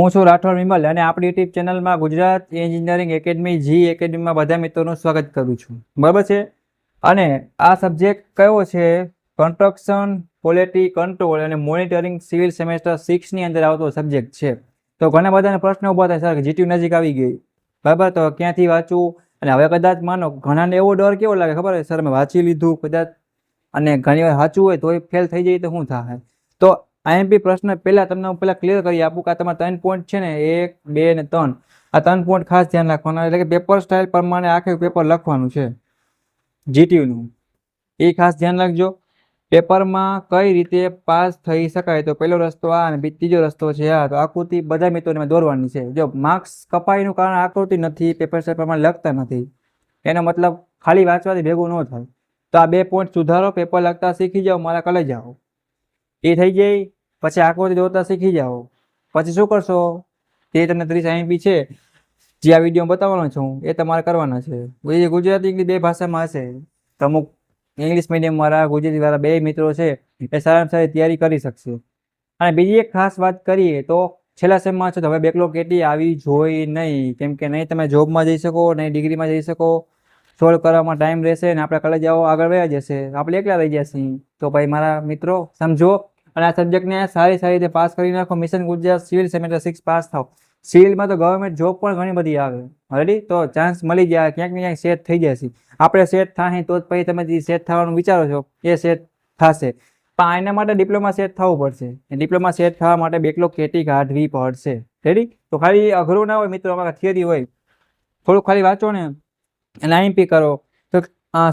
તો હું છું રાઠોડ વિમલ અને આપણી યુટ્યુબ ચેનલમાં ગુજરાત એન્જિનિયરિંગ એકેડમી જી એકેડમીમાં બધા મિત્રોનું સ્વાગત કરું છું, બરાબર છે. અને આ સબ્જેક્ટ કયો છે? કન્સ્ટ્રક્શન ક્વોલિટી કંટ્રોલ અને મોનિટરિંગ સિવિલ સેમેસ્ટર 6 ની અંદર આવતો સબ્જેક્ટ છે. તો ઘણા બધાને પ્રશ્ન ઉભા થાય, સર જીટીયુ નજીક આવી ગઈ, બરાબર, તો ક્યાંથી વાંચવું? અને હવે કદાચ માનો ઘણાને એવો ડર કેવો લાગે ખબર છે, સર મેં વાંચી લીધું કદાચ અને ઘણી વાર સાચું હોય તો ફેલ થઈ જાય તો શું થાય? તો આઈએમપી પ્રશ્ન પહેલા તમને હું પહેલા ક્લિયર કરી આપું કે આ તમારા 3 પોઈન્ટ છે ને, 1, 2 અને 3, આ 3 પોઈન્ટ ખાસ ધ્યાન રાખવાના. એટલે કે પેપર સ્ટાઇલ પ્રમાણે આખે પેપર લખવાનું છે જીટીયુનું, એ ખાસ ધ્યાન રાખજો. પેપરમાં કઈ રીતે પાસ થઈ શકાય, તો પહેલો રસ્તો આ અને ત્રીજો રસ્તો છે આ. તો આકૃતિ બધા મિત્રોને દોરવાની છે. જો માર્ક્સ કપાઈનું કારણ આકૃતિ નથી, પેપર સ્ટાઇલ પ્રમાણે લખતા નથી, એનો મતલબ ખાલી વાંચવાથી ભેગું ન થાય. તો આ 2 પોઈન્ટ સુધારો, પેપર લખતા શીખી જાઓ, મારા કલે જાઓ, એ થઈ જાય. પછી આકૃતિ દોરતા શીખી જાઓ, પછી શું કરશો તે તમને 30 આઈએમપી છે જે આ વિડીયો બતાવવાનો છું એ તમારે કરવાના છે. એ ગુજરાતી ઇંગ્લિશ 2 ભાષામાં હશે. તો અમુક ઇંગ્લિશ મીડિયમ વાળા, ગુજરાતી વાળા 2 મિત્રો છે એ સારામાં સારી તૈયારી કરી શકશે. અને બીજી એક ખાસ વાત કરીએ તો છેલ્લા સેમમાં છે તો હવે બેકલોગ કેટી આવી જોઈએ નહીં, કેમ કે નહીં તમે જોબમાં જઈ શકો, નહીં ડિગ્રીમાં જઈ શકો, સોલ્વ કરવામાં ટાઈમ રહેશે ને આપણે કલે જાઓ આગળ વયા જશે, આપણે એકલા રહી જશે. તો ભાઈ મારા મિત્રો સમજો અને આ સબ્જેક્ટને સારી રીતે પાસ કરી નાખો. Mission Gujarat civil semester 6 pass થાવ. સિવિલમાં તો ગવર્મેન્ટ જોબ પણ ઘણી બધી આવે, રેડી, તો ચાન્સ મળી જાય, ક્યાંક ને ક્યાંક સેટ થઈ જશે. આપણે સેટ થાય તો જ પછી તમે જે સેટ થવાનું વિચારો છો એ સેટ થશે. પણ એના માટે ડિપ્લોમા સેટ થવું પડશે. ડિપ્લોમા સેટ થવા માટે બેકલોગ કેટી કાઢવી પડશે, રેડી. તો ખાલી અઘરું ના હોય મિત્રો, અમારા થિયરી હોય, થોડુંક ખાલી વાંચો ને અને આઈએમપી કરો તો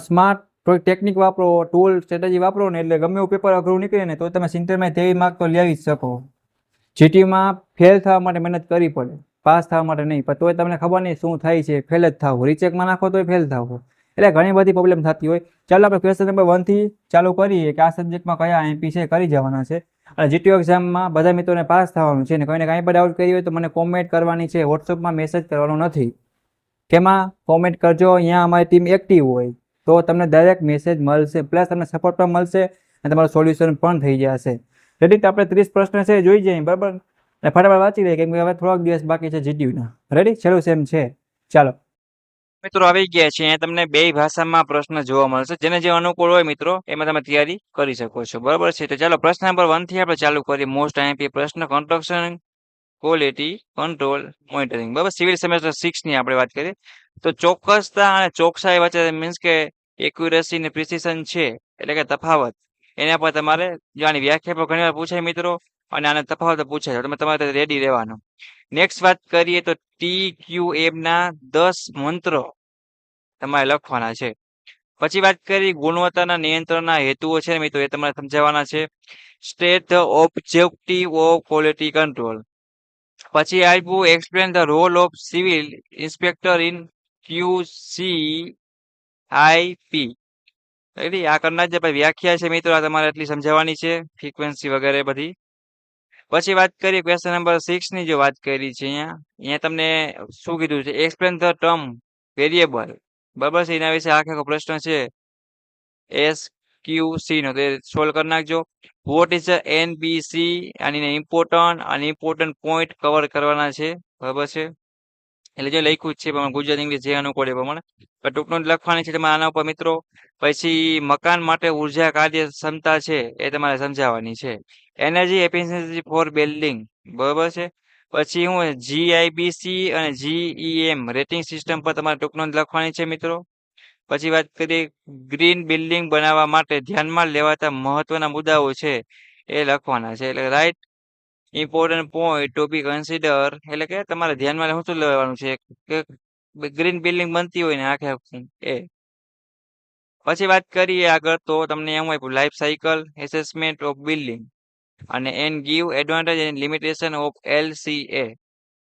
સ્માર્ટ થોડીક ટેકનિક વાપરો, ટૂલ સ્ટ્રેટેજી વાપરો ને, એટલે ગમે એવું પેપર અઘરું નીકળે ને તો તમે સિન્ટરમાં 23 માર્ક તો લેવી જ શકો. જીટીયુમાં ફેલ થવા માટે મહેનત કરવી પડે, પાસ થવા માટે નહીં. પણ તોય તમને ખબર નહીં શું થાય છે, ફેલ જ થાવ, રીચેકમાં નાખો તોય ફેલ થાવ, એટલે ઘણી બધી પ્રોબ્લેમ થતી હોય. ચાલો આપણે ક્વેશ્ચન નંબર 1 થી ચાલુ કરીએ કે આ સબ્જેક્ટમાં કયા આઈએમપી છે કરી જવાના છે. અને જીટીયુ એક્ઝામમાં બધા મિત્રોને પાસ થવાનું છે. ને કોઈને કાંઈ પણ ડાઉટ કરી હોય તો મને કોમેન્ટ કરવાની છે, વોટ્સઅપમાં મેસેજ કરવાનો નથી. કેમાં કોમેન્ટ કરજો, અહીંયા અમારી ટીમ એક્ટિવ હોય તો તમને ડાયરેક્ટ મેસેજ મળશે, પ્લસ તમને સપોર્ટ પણ મળશે અને તમારું સોલ્યુશન પણ થઈ જશે. રેડી, તો આપણે 30 પ્રશ્ન છે જોઈ જઈએ, બરાબર, અને ફટાફટ વાંચી લઈએ કેમ કે હવે થોડાક દિવસ બાકી છે જીટીયુના. રેડી, છેલ્લું સેમ છે. ચાલો મિત્રો આવી ગયા છે. અહીંયા તમને 2 ભાષામાં પ્રશ્ન જોવા મળશે, જેને જે અનુકૂળ હોય મિત્રો એમાં તમે તૈયારી કરી શકો છો, બરાબર છે. તો ચાલો પ્રશ્ન નંબર 1 થી આપણે ચાલુ કરીએ. મોસ્ટ આઈએમપી પ્રશ્ન, કન્સ્ટ્રક્શન ક્વોલિટી કંટ્રોલ મોનિટરિંગ, બરાબર, સિવિલ સેમેસ્ટર 6 ની આપણે વાત કરીએ. તો ચોક્કસતા અને ચોકસાઈ વચ્ચે મીન્સ કે એક્યુરેસી ને પ્રિસિઝન છે, એટલે કે તફાવત, એના પર તમારે જાણી વ્યાખ્યા પર ઘણી વાર પૂછાય મિત્રો, અને આના તફાવત પૂછાય, તમે તમારે રેડી રહેવાનું. નેક્સ્ટ વાત કરીએ તો TQM ના 10 મંત્રો તમારે લખવાના છે. પછી વાત કરી ગુણવત્તાના નિયંત્રણના હેતુઓ છે મિત્રો, એ તમારે સમજાવવાના છે. State the objective of quality control. પછી આવ્યું explain the role of civil inspector in QCIP. આ કરનાર જે વ્યાખ્યા છે મિત્રો, આ તમારે એટલી સમજાવવાની છે, ફ્રીક્વન્સી વગેરે બધી. પછી વાત કરીએ ક્વેશ્ચન નંબર 6 ની, જો વાત કરી છે અહીંયા તમને શું કીધું છે, એક્સપ્લેન ધ ટર્મ વેરિયેબલ, બરાબર છે, એના વિશે આખો પ્રશ્ન છે SQC નો, તે સોલ્વ કરી નાખજો. વોટ ઇઝ ધ NBC, આની ઇમ્પોર્ટન્ટ પોઈન્ટ કવર કરવાના છે, બરાબર છે. એટલે જે લખ્યું જ છે પ્રમાણે ગુજરાતી ઇંગ્લિશ જે અનુકૂળ એ પ્રમાણે ટૂંકનું લખવાની છે તમારે આના ઉપર મિત્રો. પછી મકાન માટે ઉર્જા કાર્યક્ષમતા છે એ તમારે સમજાવવાની છે. એનર્જી એફિશિયન્સી ફોર બિલ્ડિંગ, બરાબર છે. પછી હું GIBC અને GEM રેટિંગ સિસ્ટમ પર તમારે ટૂંકનોંધ લખવાની છે મિત્રો. પછી વાત કરીએ ગ્રીન બિલ્ડિંગ બનાવવા માટે ધ્યાનમાં લેવાતા મહત્વના મુદ્દાઓ છે એ લખવાના છે. એટલે write important point to be consider, એટલે કે તમારે ધ્યાનમાં શું લેવાનું છે કે ગ્રીન બિલ્ડિંગ બનતી હોય ને આખે એ. પછી વાત કરીએ આગળ તો તમને એમ હોય life cycle assessment of building અને and give advantage and limitation of LCA,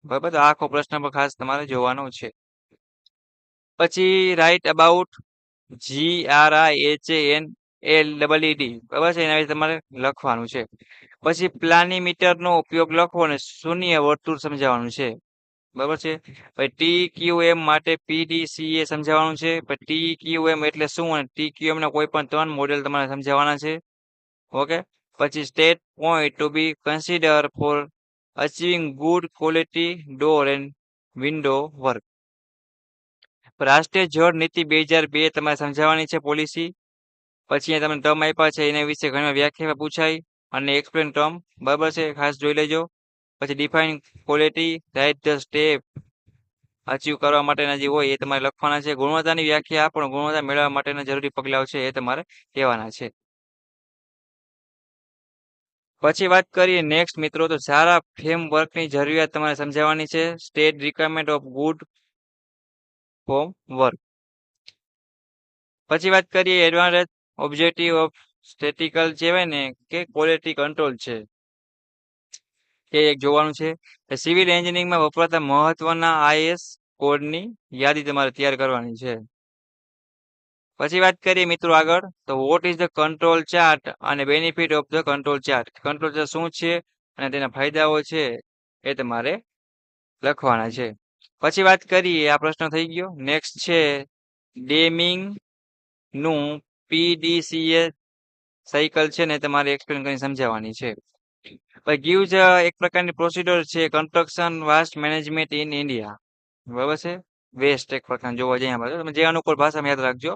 બરાબર. તો આખો પ્રશ્ન પર ખાસ તમારે જોવાનો છે. પછી રાઇટ અબાઉટ GRIHANLEED, બરાબર છે, એના વિશે તમારે લખવાનું છે. પછી પ્લાનીમીટર નો ઉપયોગ લખો અને શૂન્ય વર્તુળ સમજાવવાનું છે, બરાબર છે. પછી TQM માટે PDCA સમજાવવાનું છે. પછી TQM એટલે શું અને TQM ના કોઈ પણ 3 મોડેલ તમારે સમજાવવાના છે, ઓકે. પછી state point to be consider for achieving good quality door and window work. રાષ્ટ્રીય જળ નીતિ 2002 તમારે સમજાવવાની છે પોલિસી. પછી અહીંયા તમને ટર્મ આપ્યા છે એના વિશે ઘણી વ્યાખ્યા પૂછાય અને એક્સપ્લેન ટર્મ, બરાબર છે, ખાસ જોઈ લેજો. પછી define quality, write the step achieve કરવા માટેના જે હોય એ તમારે લખવાના છે. ગુણવત્તાની વ્યાખ્યા પણ ગુણવત્તા મેળવવા માટેના જરૂરી પગલાઓ છે એ તમારે કહેવાના છે. પછી વાત કરીએ નેક્સ્ટ મિત્રો, તો સારા ફ્રેમવર્કની જરૂરિયાત તમારે સમજાવવાની છે. State requirement of good form work. પછી વાત કરીએ એડવાન્સ ઓબ્જેક્ટિવ ઓફ સ્ટેટિકલ કહેવાય ને કે ક્વોલિટી કંટ્રોલ છે એ એક જોવાનું છે. સિવિલ એન્જિનિયરિંગમાં વપરાતા મહત્વના આઈએસ કોડની યાદી તમારે તૈયાર કરવાની છે. પછી વાત કરીએ મિત્રો આગળ, તો what is the control chart અને benefit of the control chart. Control chart શું છે અને તેના ફાયદાઓ છે એ તમારે લખવાના છે. પછી વાત કરીએ, આ પ્રશ્ન થઈ ગયો. નેક્સ્ટ છે ડેમિંગ નું પીડીસીએ સાયકલ છે ને તમારે એક્સપ્લેન કરીને સમજાવવાની છે. ગીવ એક પ્રકારની પ્રોસિડર છે construction vast management in India, બરાબર છે. વેસ્ટ એક પ્રકાર જોવા જઈએ, તમે જે અનુકૂળ ભાષામાં યાદ રાખજો.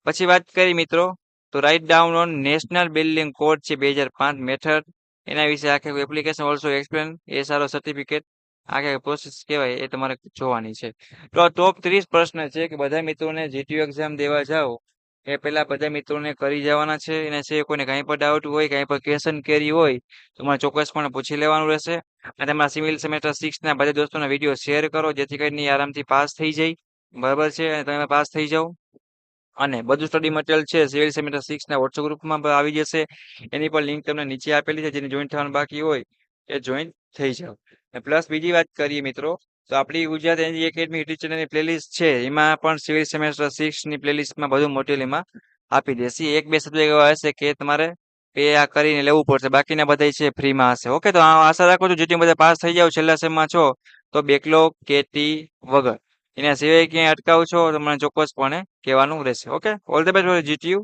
પછી વાત કરી મિત્રો, તો write down on national building code છે 2005 મેથડ, એના વિશે આખી એપ્લિકેશન ઓલસો એક્સપ્લેન, એ સારો સર્ટિફિકેટ આખે પ્રોસેસ કહેવાય એ તમારે જોવાની છે. તો આ ટોપ 30 પ્રશ્ન છે કે બધા મિત્રોને જીટીયુ એક્ઝામ દેવા જાઓ એ પહેલા બધા મિત્રોને કરી જવાના છે. એના છે કોઈને કાંઈ પણ ડાઉટ હોય, કાંઈ પણ ક્વેશ્ચન કેરી હોય તો મને ચોક્કસપણે પૂછી લેવાનું રહેશે. અને તમારા સિવિલ સેમેસ્ટર 6 ના બધા દોસ્તોના વિડીયો શેર કરો જેથી કરીને આરામથી પાસ થઈ જાય, બરાબર છે, અને તમે પાસ થઈ જાઓ. અને બધું સ્ટડી મટીરિયલ છે સિવિલ સેમેસ્ટર 6 ના વોટ્સએપ ગ્રુપમાં આવી જશે. એની પણ લિંક તમને નીચે આપેલી છે, જેને જોઈન થવાનું બાકી હોય એ જોઈન થઈ જાઓ. પ્લસ બીજી વાત કરીએ મિત્રો, તો આપણી ગુજરાત એનજી એકેડમી યુટ્યુબ ચેનલની પ્લેલિસ્ટ છે એમાં પણ સિવિલ સેમેસ્ટર 6 ની પ્લેલિસ્ટમાં બધું મટીરિયલ એમાં આપી દેશે. એક બે સબ્જેક્ટ એવા હશે કે તમારે પે આ કરીને લેવું પડશે, બાકીના બધા છે ફ્રીમાં હશે. ઓકે, તો આશા રાખું છું જેથી બધા પાસ થઈ જાવ, છેલ્લા સેમમાં છો તો બેકલોગ કેટી વગર. એના સિવાય ક્યાંય અટકાવ છો તો મને ચોક્કસપણે કહેવાનું રહેશે. Okay, all the best for GTU.